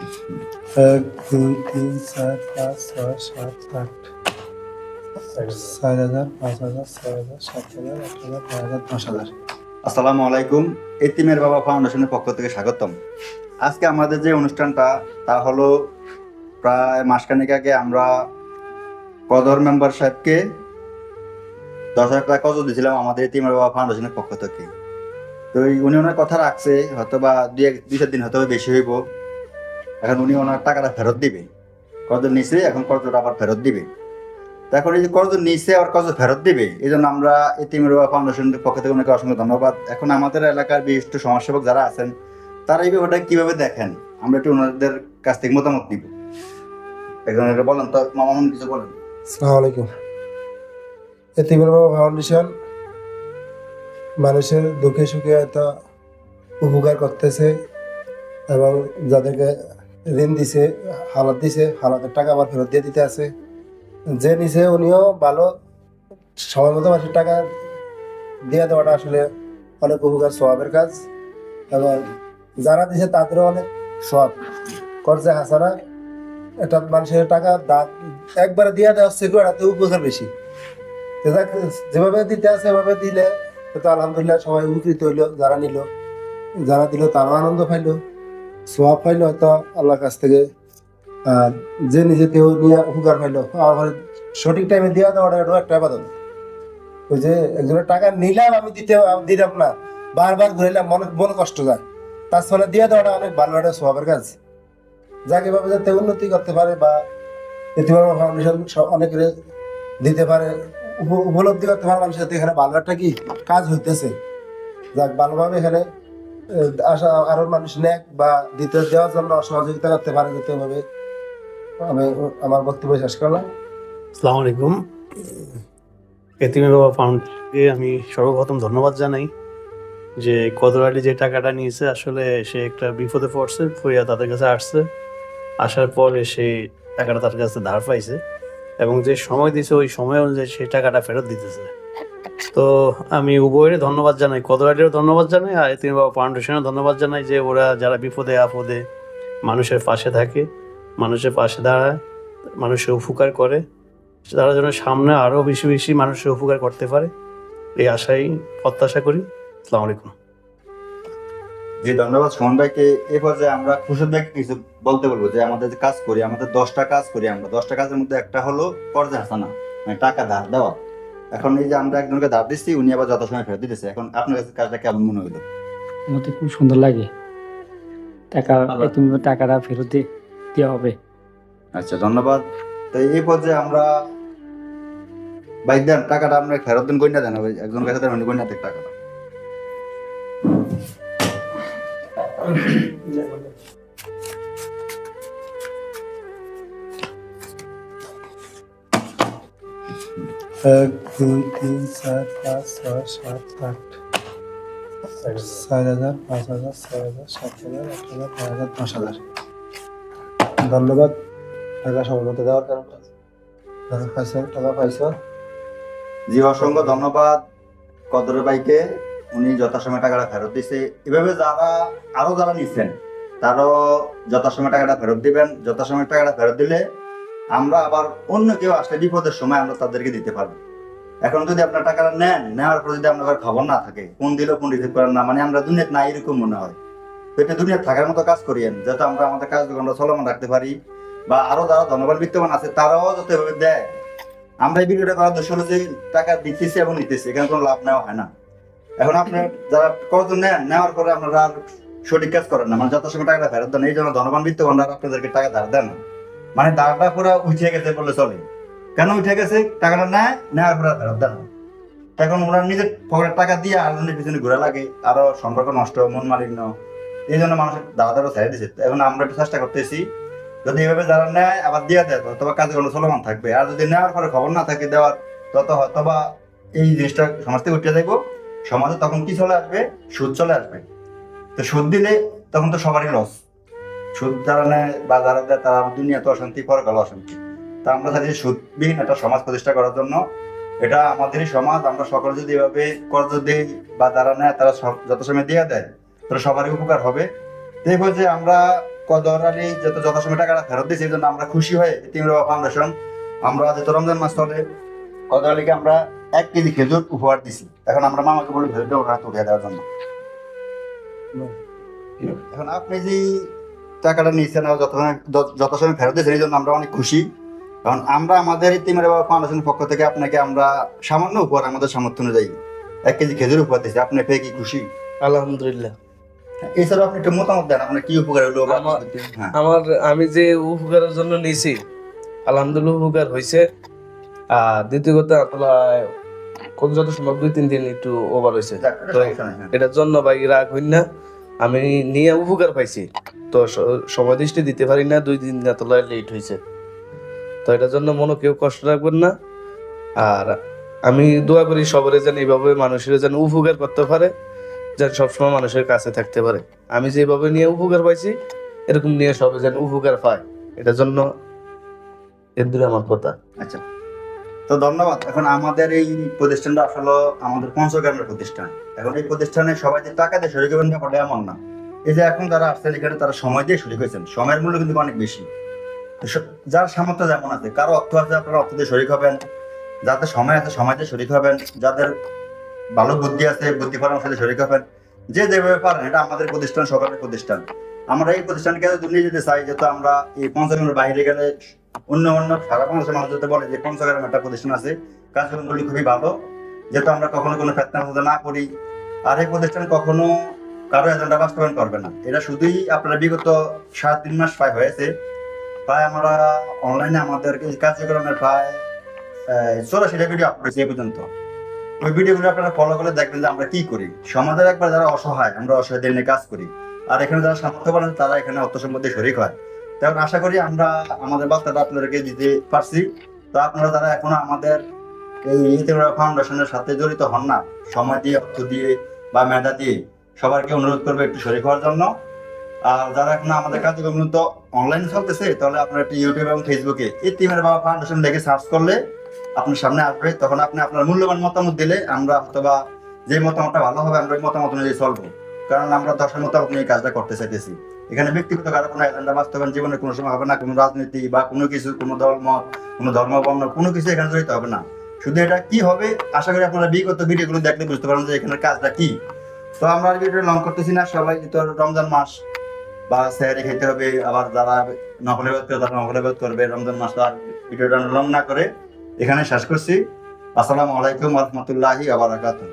এক, দুই, তিন, চার, পাঁচ, ছয়, সাত, আট, 4,000, 5,000, 6,000, 7,000, 8,000, 9,000, 10,000। আসসালামু আলাইকুম। এতিমের বাবা ফাউন্ডেশনের পক্ষ থেকে স্বাগতম। আজকে আমাদের যে অনুষ্ঠানটা তা হলো প্রায় মাসখানেক আগে আমরা কদর মেম্বার সাহেবকে 10,000 টাকা কত দিয়েছিলাম আমাদের এতিমের বাবা ফাউন্ডেশনের পক্ষ থেকে। তো উনি ওনার কথা রাখছে, হয়তো বা দুই চার দিন হয়তো বেশি হইব। এখন উনি ওনার টাকাটা ফেরত দিবে। কত নিচে এখন কতটা আবার ফেরত দিবে। তো এখন এই যে কত নিচে আবার কত ফেরত দিবে, এই জন্য আমরা এতিমের বাবা ফাউন্ডেশনের পক্ষ থেকে ওনাকে অসংখ্য ধন্যবাদ। এখন আমাদের এলাকার বিশিষ্ট সমাজসেবক যারা আছেন তারা এই ব্যাপারটা কিভাবে দেখেন, আমরা একটু ওনাদের কাছ থেকে মতামত নিব। একজন বলেন তো, মামা কিছু বলেন। আসসালামু আলাইকুম। এতিমের বাবা ফাউন্ডেশন মানুষের দুঃখে সুখে হয়তো উপকার করতেছে এবং যাদেরকে ঋণ দিছে, হালাত দিছে, হালাতের টাকা আবার ফেরত দিয়ে দিতে আছে। যে নিছে উনিও ভালো সময় মতো মাসের টাকা দিয়ে দেওয়াটা আসলে অনেক উপকার সওয়াবের কাজ, এবং যারা দিছে তাদেরও অনেক সওয়াব করছে হাসানা। এটা মানুষের টাকা একবারে দিয়ে দেওয়া হচ্ছে, এটাতে উপকার বেশি। তো যেভাবে দিতে আছে সেভাবে দিলে তো আলহামদুলিল্লাহ সবাই উপকৃত হইলো, যারা নিল, যারা দিল তারাও আনন্দ পাইলো, সোয়াব পাইলো হয়তো আল্লাহর কাছ থেকে। আর যে নিজে কেউ নিয়ে উপকার পাইলো, আবার সঠিক টাইমে দিয়ে দেওয়াটা এটাও একটা আবাদত। ওই যে একজনের টাকা নিলাম আমি দিলাম না, বারবার ঘুরাইলাম, মনে কষ্ট যায়। তার ফলে দিয়ে দেওয়াটা অনেক ভালো একটা সোয়াবের কাজ। যাকে ভাবে যাতে উন্নতি করতে পারে বা এতিম ফাউন্ডেশন অনেক দিতে পারে, উপলব্ধি করতে পারে মানুষের সাথে এখানে ভালো একটা কি কাজ হইতেছে। যাক, ভালোভাবে এখানে আশা আরো মানুষ নেক বা দিতে দেওয়ার জন্য সহযোগিতা করতে পারে, যাতে ভাবে আমি আমার বক্তব্য শেষ করলাম। আসসালামু আলাইকুম। এতিমের বাবা ফাউন্ডকে আমি সর্বপ্রথম ধন্যবাদ জানাই যে কদরালি যে টাকাটা নিয়েছে, আসলে সে একটা বিপদে পড়ছে, পড়িয়া তাদের কাছে আসছে, আসার পরে সে টাকাটা তার কাছে ধার পাইছে এবং যে সময় দিয়েছে ওই সময় অনুযায়ী সেই টাকাটা ফেরত দিতেছে। তো আমি উভয়ের ধন্যবাদ জানাই, কদরালিরও ধন্যবাদ জানাই আর এতিমের বাবা ফাউন্ডেশনের ধন্যবাদ জানাই যে ওরা যারা বিপদে আপদে মানুষের পাশে থাকে, মানুষের পাশে দাঁড়ায়, মানুষের উপকার করে, তারা যেন সামনে আরো বেশি বেশি মানুষের উপকার করতে পারে, এই আশাই প্রত্যাশা করি। আসসালামু আলাইকুম। জি, ধন্যবাদ সুমন ভাইকে। এই পর্যায়ে আমরা খুশিদ ভাইকে কিছু বলতে বলবো যে আমাদের যে কাজ করি, আমাদের 10টা কাজ করি, আমরা 10টা কাজের মধ্যে একটা হলো কর্জে হাসানা, মানে টাকা ধার দেওয়া। এখন এই যে আমরা একজনকে ধার দিচ্ছি, উনি আবার যথাসময় ফেরত দিতেছে। এখন আপনার কাছে কাজটা কেমন মনে হইলো? আমার তো খুব সুন্দর লাগে। তুমি টাকাটা ফেরত দেওয়া হবে। আচ্ছা, ধন্যবাদ। তো এই পর্যায়ে আমরা ভাই দেন টাকাটা, আমরা ফেরত দিন কই না দেন, একজন কাছে দেন, উনি কই না দেন টাকাটা। এক, দুই, তিন, চার, পাঁচ, ছয়, সাত, আট, 4,000, 5,000, 6,000, 7,000, 8,000, 9,000, 10,000। ধন্যবাদ টাকা সময় মতো দেওয়ার কারণে। টাকা পাইছো। জি, অসংখ্য ধন্যবাদ কদরের ভাইকে, উনি যথাসময় টাকাটা ফেরত দিছে। এভাবে যারা নিচ্ছেন তারাও যথাসময় টাকাটা ফেরত দিবেন। যথাসময় টাকাটা ফেরত দিলে আমরা আবার অন্য কেউ আসলে বিপদের সময় আমরা তাদেরকে দিতে পারবো। এখন যদি আপনার টাকাটা নেন, নেওয়ার পর যদি আপনার খবর না থাকে, ফোন দিলেও ফোন রিসিভ করেন না, মানে আমরা দুনিয়াতে না, এরকম মনে হয়। তো এটা দুনিয়াতে থাকার মতো কাজ করিয়েন, যাতে আমরা আমাদের কাজগুলো আমরা চলমান রাখতে পারি, বা আরো যারা ধন্যবাদ বিত্তমান আছে তারাও যাতে এভাবে দেয়। আমরা এই ভিডিওটা করার দোষ হলো যে টাকা দিতেছি এবং নিতেছি, এখানে কোনো লাভ নেওয়া হয় না। এখন আপনার যারা কত নেন, নেওয়ার পরে আপনারা আর সঠিক কাজ করেন না, মানে যথাসময় টাকাটা ফেরত দেন। এই জন্য ধনবান বিত্তবানরা আপনাদেরকে টাকা ধার দেন, মানে ধারটা পুরো উঠে গেছে বললে চলে। কেন উঠে গেছে? টাকাটা নেয়, নেওয়ার পরে ফেরত দেন। এখন ওরা নিজের পকেটের টাকা দিয়ে আরেকজনের পিছনে ঘোরা লাগে, আরো সম্পর্ক নষ্ট, মন মালিন্য। এই জন্য মানুষের দাঁড়াদারও ছেড়ে দিচ্ছে। এখন আমরা একটু চেষ্টা করতেছি, যদি এইভাবে যারা নেয় আবার দিয়ে দেয়, তবে কাজে কোনো চলমান থাকবে। আর যদি নেওয়ার পরে খবর না থাকে দেওয়ার, তত হয়তো বা এই জিনিসটা সমাজ থেকে উঠে যাইব। সমাজে তখন কি চলে আসবে? সুদ চলে আসবে। তো সুদ দিলে তখন তো সবারই লস। সুদ যারা নেয় বা যারা দেয় তারা দুনিয়া তো অশান্তি, পরকাল অশান্তি। তা আমরা চাইছি সুদবিহীন একটা সমাজ প্রতিষ্ঠা করার জন্য। এটা আমাদেরই সমাজ, আমরা সকলে যদি এভাবে কর্জ দিই বা যারা নেয় তারা যত সময় দিয়ে দেয়, তাহলে সবারই উপকার হবে। এই যে আমরা কদর আলী যত যথাসময় টাকাটা ফেরত দিয়েছে এই জন্য আমরা খুশি হয়ে এতিম বাবা ফাউন্ডেশন আমরা যেহেতু রমজান মাস চলে কদর আলীকে আমরা 1 কেজি খেজুর উপহার দিছি। এখন আমরা মামাকে বলি খেজুরটা ওরা উঠিয়ে দেওয়ার জন্য। এখন আপনি যে টাকাটা নিয়েছেন আর যথাসময় ফেরত দিয়েছেন এই জন্য আমরা অনেক খুশি। কারণ আমরা আমাদের ইতিমের বাবা ফাউন্ডেশনের পক্ষ থেকে আপনাকে আমরা সামান্য উপহার আমাদের সামর্থ্য অনুযায়ী 1 কেজি খেজুর উপহার দিচ্ছি। আপনি পেয়ে কি খুশি? আলহামদুলিল্লাহ। এছাড়াও আপনি একটু মতামত দেন, আপনার কি উপকার হলো? হ্যাঁ, আমি যে উপকারের জন্য নিয়েছি আলহামদুলিল্লাহ উপকার হয়েছে। আর দ্বিতীয় কথা কোন যত সম্ভব 2-3 দিন একটু ওভার হয়েছে, যাক, এটা তো সমস্যা নাই, হ্যাঁ। এটার জন্য ভাই রাগ হইন না, আমি নিয়ে উপকার পাইছি তো সময় দৃষ্টি দিতে পারি না, 2 দিন এত লেট হয়েছে, তো এটার জন্য মনে কেউ কষ্ট রাখবেন না। আর আমি দোয়া করি সবারে যেন এইভাবে মানুষের যেন উপকার করতে পারে, যেন সবসময় মানুষের কাছে থাকতে পারে। আমি যেভাবে নিয়ে উপকার পাইছি এরকম নিয়ে সবাই যেন উপকার পায়, এটার জন্য এর দূরে আমার কথা। আচ্ছা, তো ধন্যবাদ। এখন আমাদের এই প্রতিষ্ঠানটা আসলে আমাদের পঞ্চগ্রামের প্রতিষ্ঠান। এখন এই প্রতিষ্ঠানে সবাই যে টাকা দিয়ে শরীর হবেন ব্যাপারটা এমন না। এই যে এখন যারা আসছেন এখানে তারা সময় দিয়ে শরীর হয়েছেন, সময়ের মূল্য কিন্তু অনেক বেশি। যার সামর্থ্য যেমন আছে, কারো অর্থ আছে আপনারা অর্থ দিয়ে শরীর হবেন, যাদের সময় আছে সময় দিয়ে শরীর হবেন, যাদের ভালো বুদ্ধি আছে বুদ্ধি পরামর্শ দিয়ে শরীর হবেন, যে যেভাবে পারেন। এটা আমাদের প্রতিষ্ঠান, সরকারের প্রতিষ্ঠান। আমরা এই প্রতিষ্ঠানকে নিয়ে যেতে চাই, যেহেতু আমরা এই পঞ্চগ্রামের বাইরে গেলে অন্য সারা বাংলাদেশের মানুষ যাতে বলে যে পঞ্চগ্রামে একটা প্রতিষ্ঠান আছে, কার্যক্রমগুলি খুবই ভালো, যেহেতু আমরা কখনো কোনো ফেতনা না করি। আর এই প্রতিষ্ঠান কখনো কারো এজেন্ডা বাস্তবায়ন করবে না। এটা শুধুই আপনারা বিগত 7-3 মাস প্রায় হয়েছে, প্রায় আমরা অনলাইনে আমাদের এই কার্যক্রমের প্রায় 84টা ভিডিও আপলোড হয়েছে এই পর্যন্ত। ওই ভিডিওগুলো আপনারা ফলো করে দেখবেন যে আমরা কি করি। সমাজের একবার যারা অসহায়, আমরা অসহায়দের নিয়ে কাজ করি, আর এখানে যারা সামর্থ্যবান আছে তারা এখানে অর্থ সম্পদে শরিক হয়। তখন আশা করি আমরা আমাদের বার্তাটা আপনাদেরকে দিতে পারছি। তো আপনারা যারা এখনো আমাদের এই ইতিম ফাউন্ডেশনের সাথে জড়িত হন না, সময় দিয়ে অর্থ দিয়ে বা মেধা দিয়ে সবাইকে অনুরোধ করবে একটু শরিক হওয়ার জন্য। আর যারা এখনো আমাদের কার্যক্রম তো অনলাইনে চলতেছে, তাহলে আপনারা একটু ইউটিউব এবং ফেসবুকে ইতিমের বাবা ফাউন্ডেশন দেখে সার্চ করলে আপনার সামনে আসবে। তখন আপনি আপনার মূল্যবান মতামত দিলে আমরা অথবা যে মতামতটা ভালো হবে আমরা ওই মতামত অনুযায়ী চলবো। কারণ আমরা দশের মতামত নিয়ে কাজটা করতে চাইতেছি। এখানে ব্যক্তিগত কারো কোনো এজেন্ডা বাস্তবায়ন জীবনে কোনো সময় হবে না, কোনো রাজনীতি বা কোনো কিছু, কোনো ধর্ম বর্ণ কোনো কিছু এখানে জড়িত হবে না। শুধু এটা কি হবে, আশা করি আপনারা বিগত ভিডিওগুলো দেখলে বুঝতে পারবেন যে এখানে কাজটা কি। তো আমরা আর ভিডিও লং করতেছি না, সবাই তো রমজান মাস বা সেহরি খেতে হবে, আবার যারা নকল ইবাদত করে তারা নকল ইবাদত করবে। রমজান মাস তো আর ভিডিওটা লং না করে এখানে শেষ করছি। আসসালামু আলাইকুম ওয়া রাহমাতুল্লাহি ওয়া বারাকাতুহু।